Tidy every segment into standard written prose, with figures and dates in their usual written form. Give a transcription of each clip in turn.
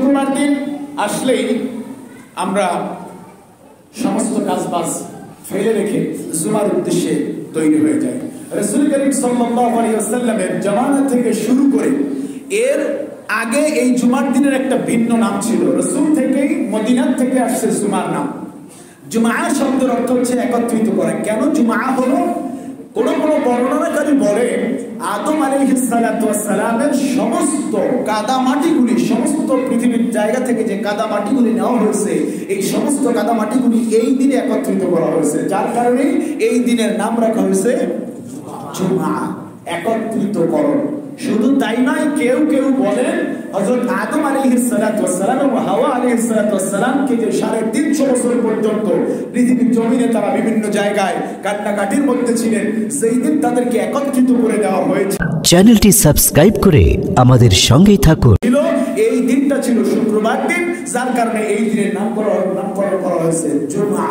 শুক্রবার দিন আসলেই আমরা সমস্ত কাজবাজ ফেলে রেখে জুমার উদ্দেশ্যে তৈরি হয়ে যাই। রাসূল করিম সাল্লাল্লাহু আলাইহি ওয়াসাল্লামের জামানা থেকে শুরু করে এর আগে এই জুমার দিনের একটা ভিন্ন নাম ছিল। রাসূল থেকেই মদিনার থেকে আসছে জুমার নাম। জুমা শব্দের অর্থ হচ্ছে একত্রিত করা। কেন জুমা হলো? কোন কোন বর্ণনাকারী বলে আদম আলাইহিস সালাতু ওয়াস সালামের সমস্ত কাদামাটিগুলি, সমস্ত পৃথিবীর জায়গা থেকে যে কাদামাটিগুলি নেওয়া হয়েছে, এই সমস্ত কাদামাটিগুলি এই দিনে একত্রিত করা হয়েছে, যার কারণে এই দিনের নাম রাখা হয়েছে জুমা, একত্রিতকরণ। শুধু তাই নয়, কেউ কেউ বলেন হযরত আদম আলাইহিস সালাতু ওয়াস সালাম এবং হাওয়া আলাইহিস সালাতু ওয়াস সালামকে যে 350 বছর পর্যন্ত পৃথিবীর জমিনে তারা বিভিন্ন জায়গায় কান্নাকাটির মধ্যে ছিলেন, সেই দিন তাদেরকে একত্রিত করে দেওয়া হয়েছে। চ্যানেলটি সাবস্ক্রাইব করে আমাদের সঙ্গেই থাকুন। এই দিনটা ছিল শুক্রবার দিন, যার কারণে এই দিনের নামকরণ করা হয়েছে জুমা,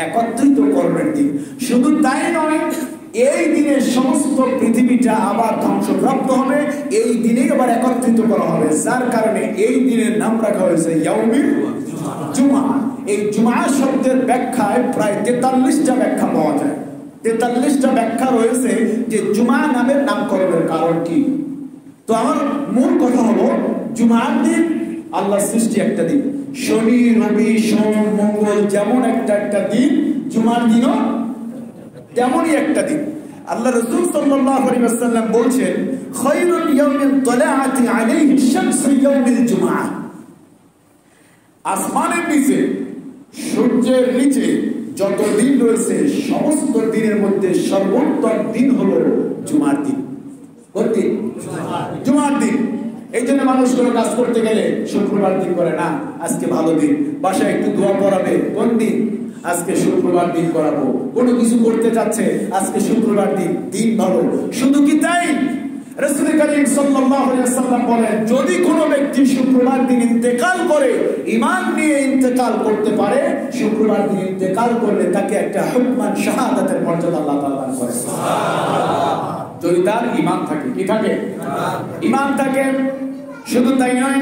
একত্রিতকরণের দিন। শুধু তাই নয়, এই দিনে সমস্ত পৃথিবীটা আবার ধ্বংসপ্রাপ্ত হবে, এই দিনেই আবার একত্রিত করা হবে, যার কারণে এই দিনের নাম রাখা হয়েছে ইয়াউমুল জুমা। এই জুমা শব্দের ব্যাখ্যায় প্রায় 43টা ব্যাখ্যা পাওয়া যায়। 43টা ব্যাখ্যা রয়েছে যে জুমা নামের নামকরণের কারণ কি। তো আমার মূল কথা হলো, জুমার দিন আল্লাহর সৃষ্টি একটা দিন। শনি, রবি, সোম, মঙ্গল যেমন একটা দিন, জুমার দিনও তেমনই একটা দিন। আল্লাহ রাসূল সাল্লাল্লাহু আলাইহি ওয়াসাল্লাম বলেছেন, খায়রুল ইয়াউমিন তালাআতি আলাইহি শামসু ইয়াউমিল জুমআ। আসমানের নিচে, সূর্যের নিচে যত দিন রয়েছে, সমস্ত দিনের মধ্যে সর্বোত্তম দিন হলো জুমার দিন। কোন দিন? জুমার দিন। এই জন্য মানুষ কোনো কাজ করতে গেলে শুক্রবার দিন করে না, আজকে ভালো দিন, বাসায় একটু দোয়া পড়াবে, কোন দিন? আজকে শুক্রবার দিন করাবো। কোনো কিছু করতে যাচ্ছে, আজকে শুক্রবার দিন, দিন ভালো। শুধু কি তাই? রাসূল করিম সাল্লাল্লাহু আলাইহি ওয়াসাল্লাম বলেন, যদি কোনো ব্যক্তি শুক্রবার দিন ইন্তেকাল করে, ঈমান নিয়ে ইন্তেকাল করতে পারে, শুক্রবার দিন ইন্তেকাল করলে তাকে একটা হুকমান শাহাদাতের মর্যাদা আল্লাহ তাআলা দান করে। সুবহানাল্লাহ। যদি তার ঈমান থাকে, কি থাকে? ঈমান থাকে। শুধু তাই নয়,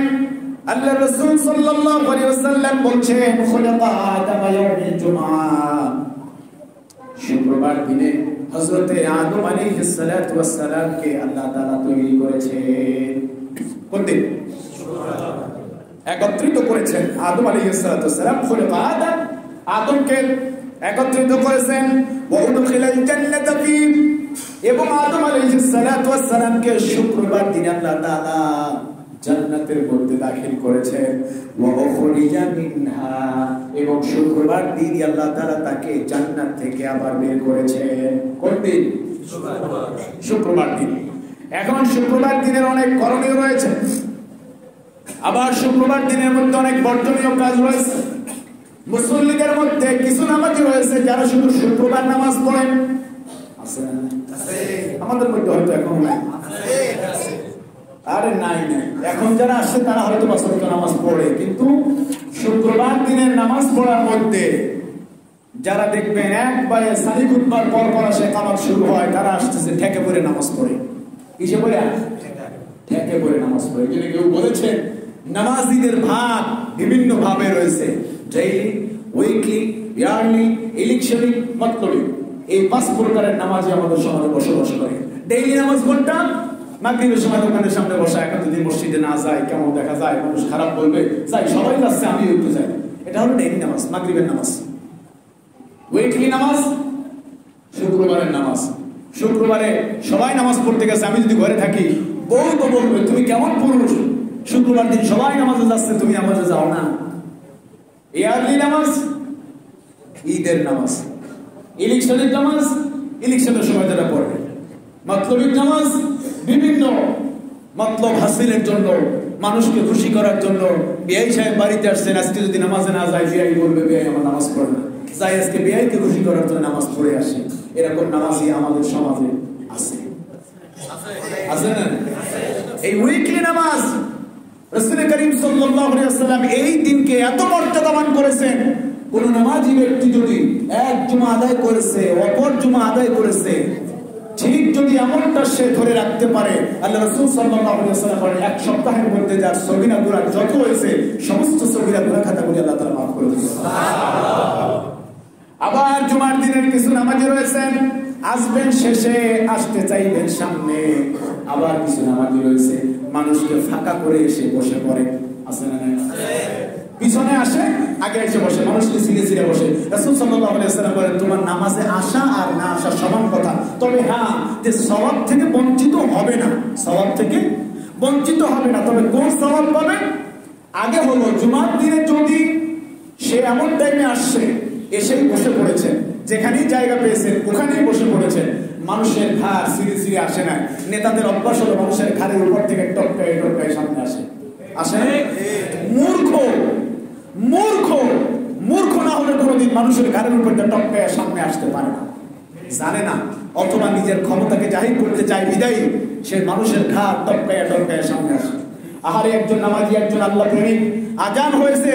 আল্লাহ রাসূল সাল্লাল্লাহু আলাইহি ওয়াসাল্লাম বলেন, খুলাফা আদম ইয়াউমুল জুমআ। শুক্রবার দিনে হযরতে আদম আলাইহিস সালাতু ওয়াস সালামকে আল্লাহ তাআলা তৈরি করেছেন। কোন দিন? শুক্রবার। একত্রিত করেছেন আদম আলাইহিস সালাতু ওয়াস সালাম, খুলাফা আদমকে একত্রিত করেছেন। ওয়া উদখিলাল জান্নাতা ফি, এবং আদম আলাইহিস সালাতু ওয়াস সালামকে শুক্রবার দিনে আল্লাহ তাআলা জান্নাতের মধ্যে দাখিল করেছেন। ওয়া উখরিজা মিনহা, এবং শুক্রবার দিন আল্লাহ তাআলা তাকে জান্নাত থেকে আবার বের করেছেন। কোন দিন? শুক্রবার দিন। এখন শুক্রবার দিনের অনেক করণীয় রয়েছে, আবার শুক্রবার দিনের মধ্যে অনেক বর্জনীয় কাজ রয়েছে। মুসল্লিদের মধ্যে কিছু নামাজি রয়েছে যারা শুধু শুক্রবার নামাজ পড়েন, আছে না? আমাদের মধ্যে হয়তো এখন নাই। আরে নাই নাই, এখন যারা আসছে তারা হয়তো পাঁচ ওয়াক্ত নামাজ পড়ে, কিন্তু শুক্রবার দিনের নামাজ পড়ার মধ্যে যারা দেখবেন একবারে সানি খুতবার পর পর আসে, কামাত শুরু হয়, তারা আসতেছে ঠেকে পড়ে নামাজ পড়ে। কিসে পড়ে? ঠেকে পড়ে নামাজ পড়ে। যিনি কেউ বলেছেন নামাজীদের ভাগ বিভিন্ন ভাবে রয়েছে, ডেইলি, উইকলি, ইয়ারলি, ইলেকশনি, মাতলবি। এই 5 প্রকারের নামাজই আমাদের সমাজে বসবাস করে। ডেইলি নামাজ কোনটা? মাগরিবের সময় দোকানের সামনে বসা, এখন যদি মসজিদে না যায় কেমন দেখা যায়, মানুষ খারাপ বলবে, যাই সবাই যাচ্ছে আমিও একটু যাই, এটা হলো ডেইলি নামাজ, মাগরিবের নামাজ। উইকলি নামাজ শুক্রবারের নামাজ। শুক্রবারে সবাই নামাজ পড়তে গেছে, আমি যদি ঘরে থাকি বউ তো বলবে তুমি কেমন পুরুষ, শুক্রবার দিন সবাই নামাজে যাচ্ছে, তুমি নামাজে যাও না। ইয়ারলি নামাজ ঈদের নামাজ, ইলেকশনের নামাজ ইলেকশনের সময় যারা পড়ে, মাতলবিক নামাজ বিভিন্ন মতলব হাসিলের জন্য, মানুষকে খুশি করার জন্য। বিআই সাহেব বাড়িতে আসছেন, আজকে যদি নামাজে না যায় বিআই বলবে বিআই আমার নামাজ পড়ে না, যাই আজকে বিআইকে খুশি করার জন্য নামাজ পড়ে আসে। এরকম নামাজই আমাদের সমাজে আছে, আছে না? এই উইকলি নামাজ রাসূল করিম সাল্লাল্লাহু আলাইহি ওয়াসাল্লাম এই দিনকে এত মর্যাদাবান করেছেন, কোন নামাজি ব্যক্তি যদি এক জুমা আদায় করেছে, অপর জুমা আদায় করেছে, ঠিক যদি এমনটা সে ধরে রাখতে পারে, আল্লাহ রাসূল সাল্লাল্লাহু আলাইহি ওয়াসাল্লাম বলেন এক সপ্তাহের মধ্যে যার সগীরা গুনাহ যত হয়েছে কিছু নামাজি রয়েছেন আসবেন শেষে, আসতে চাইবেন সামনে। আবার কিছু নামাজি রয়েছে মানুষকে ফাঁকা করে এসে বসে পড়ে, আছে না নাই? পিছনে আসে, আগে এসে বসে, মানুষকে সিরে সিরে বসে। রাসূল সাল্লাল্লাহু আলাইহি ওয়াসাল্লাম বলেন, তোমার নামাজে আসা আর না আসা সমান কথা, তবে হ্যাঁ, যে সওয়াব থেকে বঞ্চিত হবে না, সওয়াব থেকে বঞ্চিত হবে না। তবে কোন সওয়াব পাবে? আগে হলো জুমার দিনে যদি সে এমন টাইমে আসছে, এসেই বসে পড়েছেন, যেখানেই জায়গা পেয়েছেন ওখানেই বসে পড়েছেন, মানুষের ঘাড় সিঁড়ি সিঁড়ি আসে না। নেতাদের অভ্যাস হলো মানুষের ঘাড়ের উপর থেকে টপকায় টপকায় সামনে আসে, আসে না? মূর্খ মূর্খ মূর্খ না হলে কোনোদিন মানুষের ঘাড়ের উপর টপকায় সামনে আসতে পারে না, জানে না, অথবা নিজের ক্ষমতাকে জাহির করতে চায় বিদায়ী সে মানুষের ঘাড় টপকায় টপকায় সামনে আসে। আহারে একজন নামাজি, একজন আল্লাহ প্রেমিক, আজান হয়েছে।